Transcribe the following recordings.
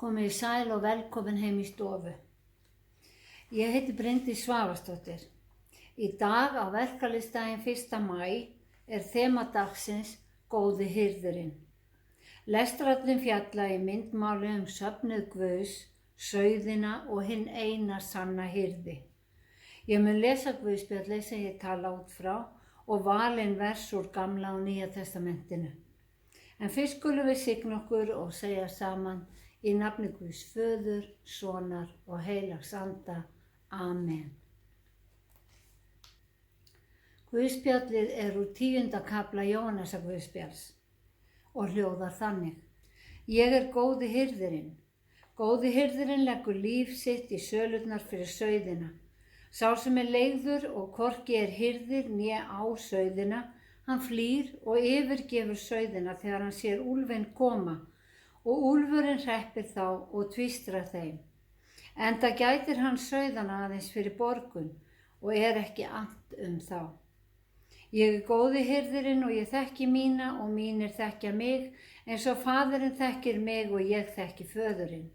Komið í sæl og velkomin heim í stofu. Ég heiti Bryndís Svavarsdóttir. Í dag á verkalýðsdaginn 1. maí er þema dagsins Góði hirðirinn. Lestrarnir fjalla í myndmáli söfnuð Guðs, sauðina og hinn eina sanna hirði. Ég mun lesa Guðspjallið sem ég tala út frá og valin vers úr Gamla og Nýja testamentinu. En fyrst skulum við signa okkur og segja saman í nafni Guðs Föður, Sonar og Heilags Anda. Amen. Guðspjallið er úr 10. kafla Jóhannesar Guðspjalls og hljóðar þannig. Ég er góði hirðirinn. Góði hirðirinn leggur líf sitt í sölurnar fyrir sauðina. Sá sem er leigður og hvorki er hirðir né á sauðina, hann flýr og yfirgefur sauðina þegar hann sér úlfinn koma og úlfurinn hreppir þá og tvístrar þeim. Enda gætir hann sauðana aðeins fyrir borgun og er ekki annt þá. Ég er góði hirðirinn og ég þekki mína og mínir þekkja mig eins og faðirinn þekkir mig og ég þekki föðurinn.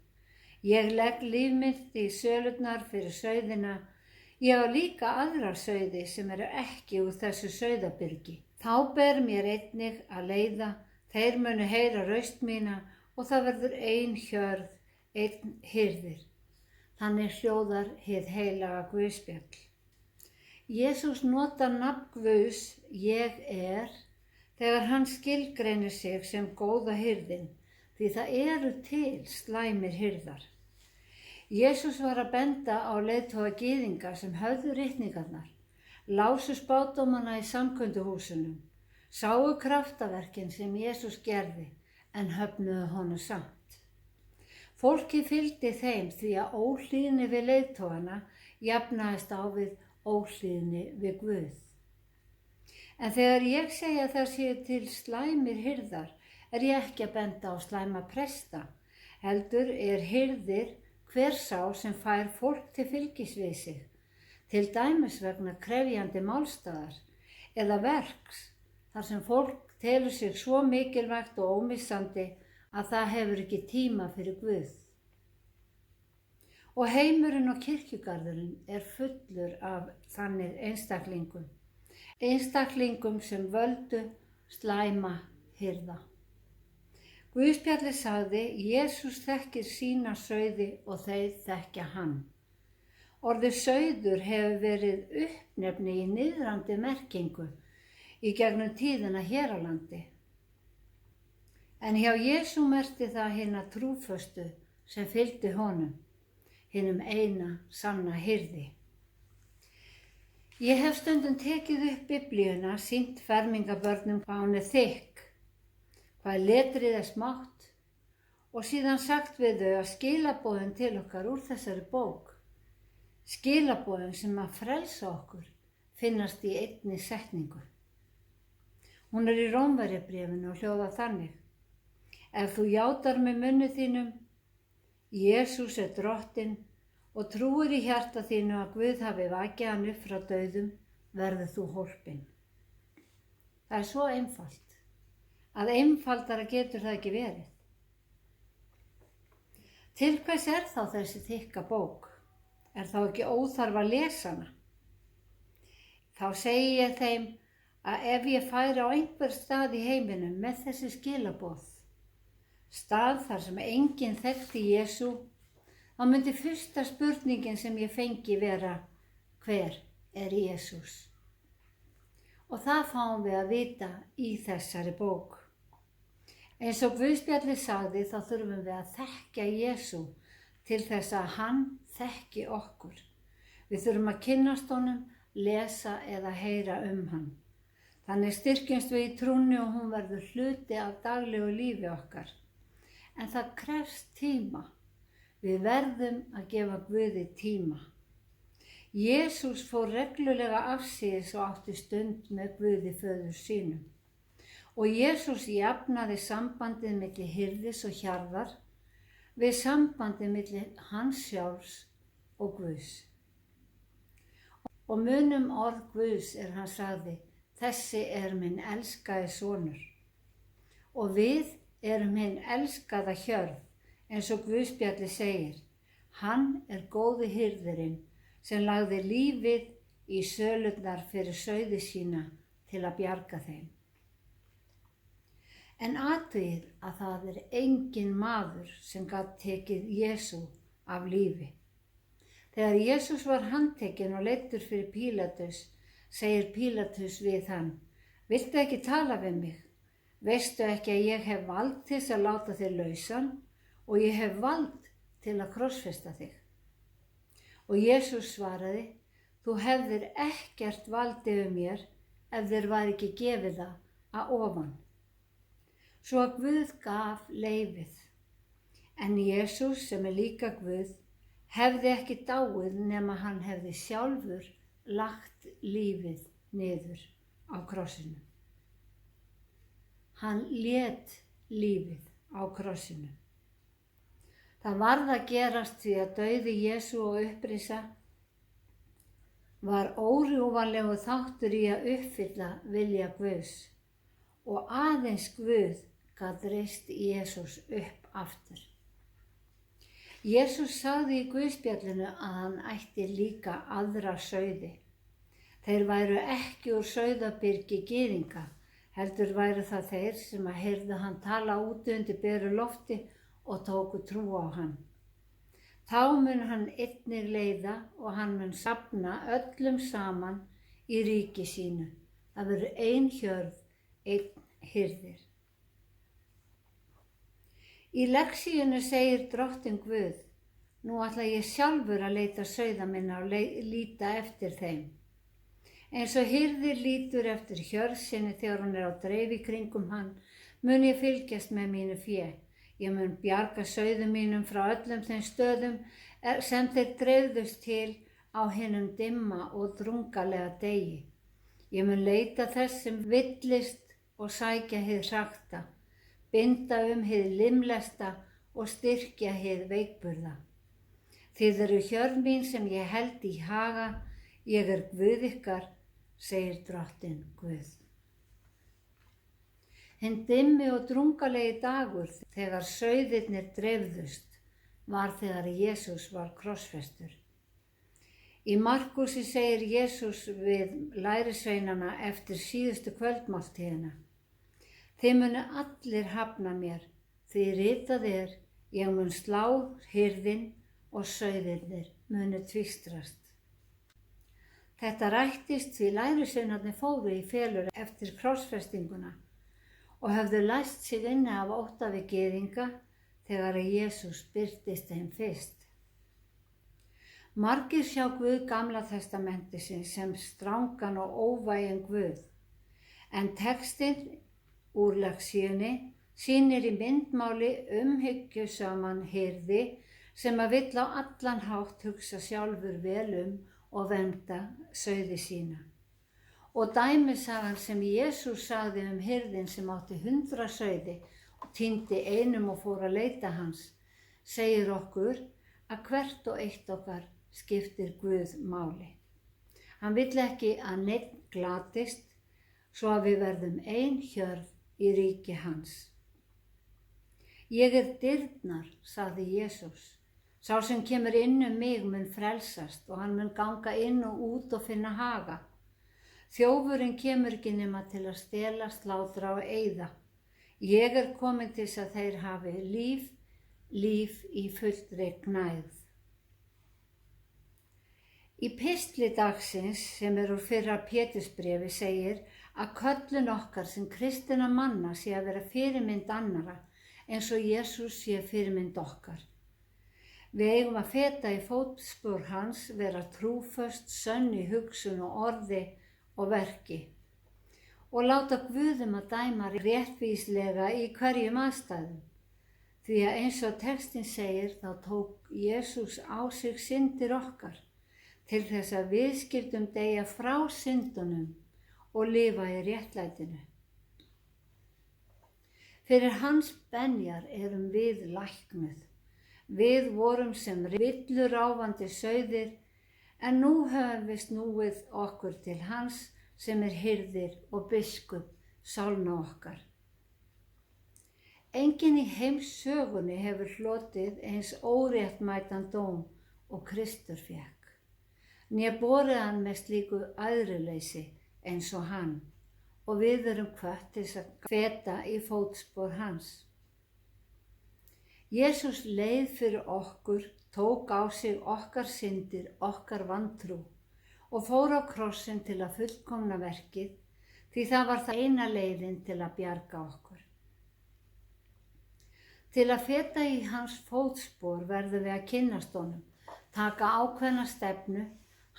Ég legg líf mitt í sölurnar fyrir sauðina. Ég á líka aðrar sauði sem eru ekki úr þessu sauðabyrgi. Þá ber mér einnig að leiða, þeir munu heyra raust mína og það verður ein hjörð, einn hirðir. Þannig hljóðar hið heilaga Guðspjall. Jesús notar nafn Guðs, ég er, þegar hann skilgreinir sig sem góða hirðin, því það eru til slæmir hirðar. Jesús var að benda á leiðtoga gyðinga sem höfðu ritningarnar, lásu spádómana í samkunduhúsunum, sáu kraftaverkin sem Jesús gerði en höfnuðu honum samt. Fólki fylgdi þeim því að óhlýðni við leiðtogana jafnaðist á við óhlýðni við Guð. En þegar ég segi að það séu til slæmir hirðar, er ég ekki að benda á slæma presta, heldur er hirðir hver sá sem fær fólk til fylgis við sig, til dæmis vegna krefjandi málstaðar eða verks, þar sem fólk telur sig svo mikilvægt og ómissandi að það hefur ekki tíma fyrir Guð. Og heimurinn og kirkjugarðurinn er fullur af þannig einstaklingum sem völdu slæma hirða. Guðspjallið sagði, Jesús þekkir sína sauði og þeir þekkja hann. Orðið sauður hefur verið uppnefni í niðrandi merkingu í gegnum tíðina hér á landi. En hjá Jesú merkti það hina trúföstu sem fylgdi honum, hinum eina sanna hirði. Ég hef stundum tekið upp Biblíuna, sýnt fermingabörnum hvað hún er þykk, hvað letrið er smátt og síðan sagt við þau að skilaboðin til okkar úr þessari bók, skilaboðin sem að frelsa okkur, finnast í einni setningu. Hún er í Rómverjabréfinu og hljóðar þannig. Ef þú játar með munni þínum, Jesús er drottinn og trúir í hjarta þínu að Guð hafi vakið hann upp frá dauðum, verður þú hólpinn. Það er svo einfalt, að einfaldara getur það ekki verið. Til hvers er þá þessi þykka bók? Er þá ekki óþarf að lesa hana? Þá segi ég þeim að ef ég færi á einhver stað í heiminum með þessi skilaboð, stað þar sem enginn þekkti Jesú, þá myndi fyrsta spurningin sem ég fengi vera, hver er Jesús? Og það fáum við að vita í þessari bók. Eins og Guðspjallið sagði þá þurfum við að þekkja Jesú til þess að hann þekki okkur. Við þurfum að kynnast honum, lesa eða heyra hann. Þannig styrkjumst við í trúnni og hún verður hluti af daglegu lífi okkar. En það krefst tíma. Við verðum að gefa Guði tíma. Jesús fór reglulega afsíðis og átti stund með Guði föður sínum. Og Jesús jafnaði sambandið milli hirðis og hjarðar við sambandið milli hans sjálfs og Guðs. Og munum orð Guðs hann sagði, þessi er minn elskaði sonur. Og við erum hinn elskaða hjörð, eins og Guðspjalli segir. Hann góði hirðirinn sem lagði lífið í sölurnar fyrir sauði sína til að bjarga þeim. En athugið að það engin maður sem gat tekið Jesú af lífi. Þegar Jesús var handtekinn og leiddur fyrir Pílatus, segir Pílatus við hann: Viltu ekki tala við mig? Veistu ekki að ég hef vald til að láta þig lausan og ég hef vald til að krossfesta þig? Og Jesús svaraði: Þú hefðir ekkert vald yfir mér ef þér var ekki gefið það að ofan. Svo að Guð gaf leyfið. En Jesús, sem líka Guð, hefði ekki dáið nema hann hefði sjálfur lagt lífið niður á krossinu. Hann lét lífið á krossinu. Það varð að gerast því að dauði Jesú og upprisa var órjúfanlegu þáttur í að uppfylla vilja Guðs og aðeins Guð gat reist Jesús upp aftur. Jesús sagði í Guðspjallinu að hann ætti líka aðra sauði. Þeir væru ekki úr sauðabyrgi gyðinga, heldur væru það þeir sem að heyrðu hann tala úti undir beru lofti og tóku trú á hann. Þá mun hann einnig leiða og hann mun safna öllum saman í ríki sínu. Það verður ein hjörð, einn hirðir. Í lexíunni segir Drottinn Guð: Nú ætla ég sjálfur að leita sauða minna og líta eftir þeim. Eins og hirðir lítur eftir hjörð sinni þegar hún á dreif í kringum hann, mun ég fylgjast með mínu fé. Ég mun bjarga sauðum mínum frá öllum þeim stöðum sem þeir dreifðust til á hinum dimma og drungalega degi. Ég mun leita þess sem villist og sækja hið hrakta, binda hið limlesta og styrkja hið veikburða. Þið eru hjörð mín sem ég held í haga, ég Guð ykkar, segir Drottinn Guð. Hinn dimmi og drungalegi dagur þegar sauðirnir dreifðust var þegar Jesús var krossfestur. Í Markúsi segir Jesús við lærisveinana eftir síðustu kvöldmáltíðina: Þið munu allir hafna mér, því ritað ég mun slá hirðinn og sauðirnir munu tvístrast. Þetta rættist því lærisveinarnir fóru í felur eftir krossfestinguna og höfðu læst sig inni af ótta við gyðinga þegar Jesús birtist þeim fyrst. Margir sjá Guð Gamla testamentisins sem strangan og óvæginn Guð, en textinn úr lexíunni sýnir í myndmáli umhyggjusaman hirði sem að vill á allan hátt hugsa sjálfur vel og vernda sauði sína. Og dæmisagan sem Jesús sagði hirðinn sem átti 100 sauði og týndi einum og fór að leita hans, segir okkur að hvert og eitt okkar skiptir Guð máli. Hann vill ekki að neinn glatist svo að við verðum ein hjörð í ríki hans. Ég dyrnar, sagði Jesús. Sá sem kemur inn mig mun frelsast og hann mun ganga inn og út og finna haga. Þjófurinn kemur ekki nema til að stela, slátra og eyða. Ég komin til að þeir hafi líf í fullri gnægð. Í pistli dagsins sem úr fyrra Pétursbréfi segir að köllun okkar sem kristinna manna sé að vera fyrirmynd annara eins og Jesús sé fyrirmynd okkar. Við eigum að feta í fótspor hans, vera trúföst, sönn í hugsun og orði og verki og láta Guð að dæma réttvíslega í hverjum aðstæðum. Því að eins og textin segir þá tók Jesús á sig syndir okkar til þess að við skildum deyja frá syndunum og lifa í réttlætinu. Fyrir hans benjar erum við læknuð. Við vorum sem villuráfandi sauðir, en nú höfum við snúið okkur til hans sem hirðir og biskup sálna okkar. Enginn í heimssögunni hefur hlotið eins óréttmætan dóm og Kristur fékk, né borið hann með slíku æðruleysi eins og hann, og við erum hvött til að feta í fótspor hans. Jesús leið fyrir okkur, tók á sig okkar syndir, okkar vantrú og fór á krossinn til að fullkomna verkið, því það var það eina leiðin til að bjarga okkur. Til að feta í hans fótspor verðum við að kynnast honum, taka ákveðna stefnu,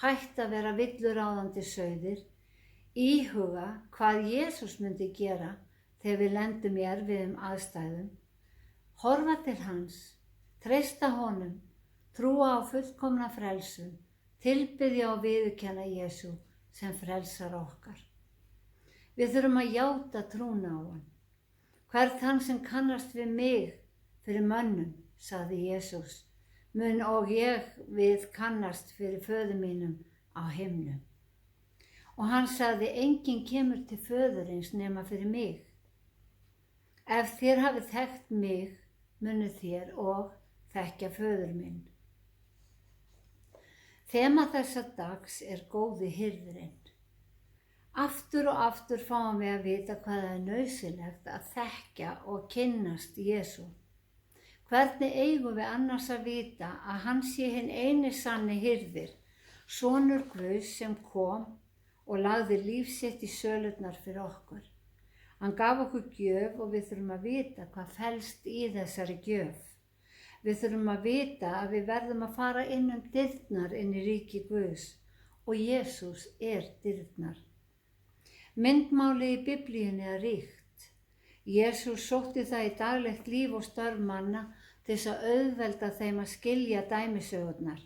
hætta að vera villuráðandi sauðir, íhuga hvað Jesús myndi gera þegar við lendum í erfiðum aðstæðum, horfa til hans, treysta honum, trúa á fullkomna frelsun, tilbiðja og viðurkenna Jesú sem frelsar okkar. Við þurfum að játa trúna á hann. Hvern þann sem kannast við mig fyrir mönnum, sagði Jesús, mun og ég við kannast fyrir föður mínum á himnum. Og hann sagði, enginn kemur til föðurins nema fyrir mig. Ef þér hafið þekkt mig, munu þér og þekkja föður minn. Þema þessa dags er góði hirðirinn. Aftur og aftur fáum við að vita hvað það er nauðsynlegt að þekkja og kynnast Jesú. Hvernig eigum við annars að vita að hann sé hinn eini sanni hirðir, sonur Guðs sem kom og lagði líf sitt í sölurnar fyrir okkur. Hann gaf okkur gjöf og við þurfum að vita hvað felst í þessari gjöf. Við þurfum að vita að við verðum að fara inn dyrnar inn í ríki Guðs og Jesús er dyrnar. Myndmálið í Biblíunni er ríkt. Jesús sótti það í daglegt líf og störf manna til þess að auðvelda þeim að skilja dæmisögurnar.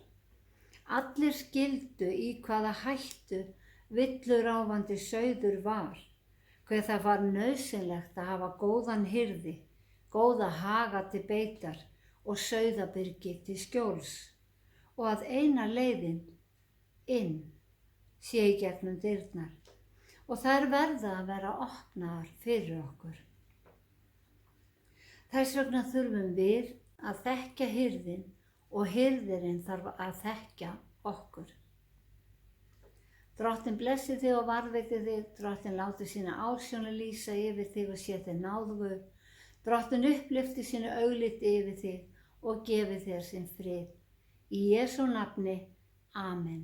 Allir skildu í hvaða hættu villuráfandi sauður var, hver það var nauðsynlegt að hafa góðan hirði, góða haga til beitar og sauðabyrgi til skjóls, og að eina leiðin inn sé í gegnum dyrnar. Og þær verða að vera opnaðar fyrir okkur. Þess vegna þurfum við að þekkja hirðin og hirðirinn þarf að þekkja okkur. Drottinn blessi þig og varðveiti þig, Drottinn láti sína ásjónu lýsa yfir þig og sé þig náðugu. Drottinn upplyfti sínu augliti yfir þig og gefi þér sinn frið. Í Jesú nafni, amen.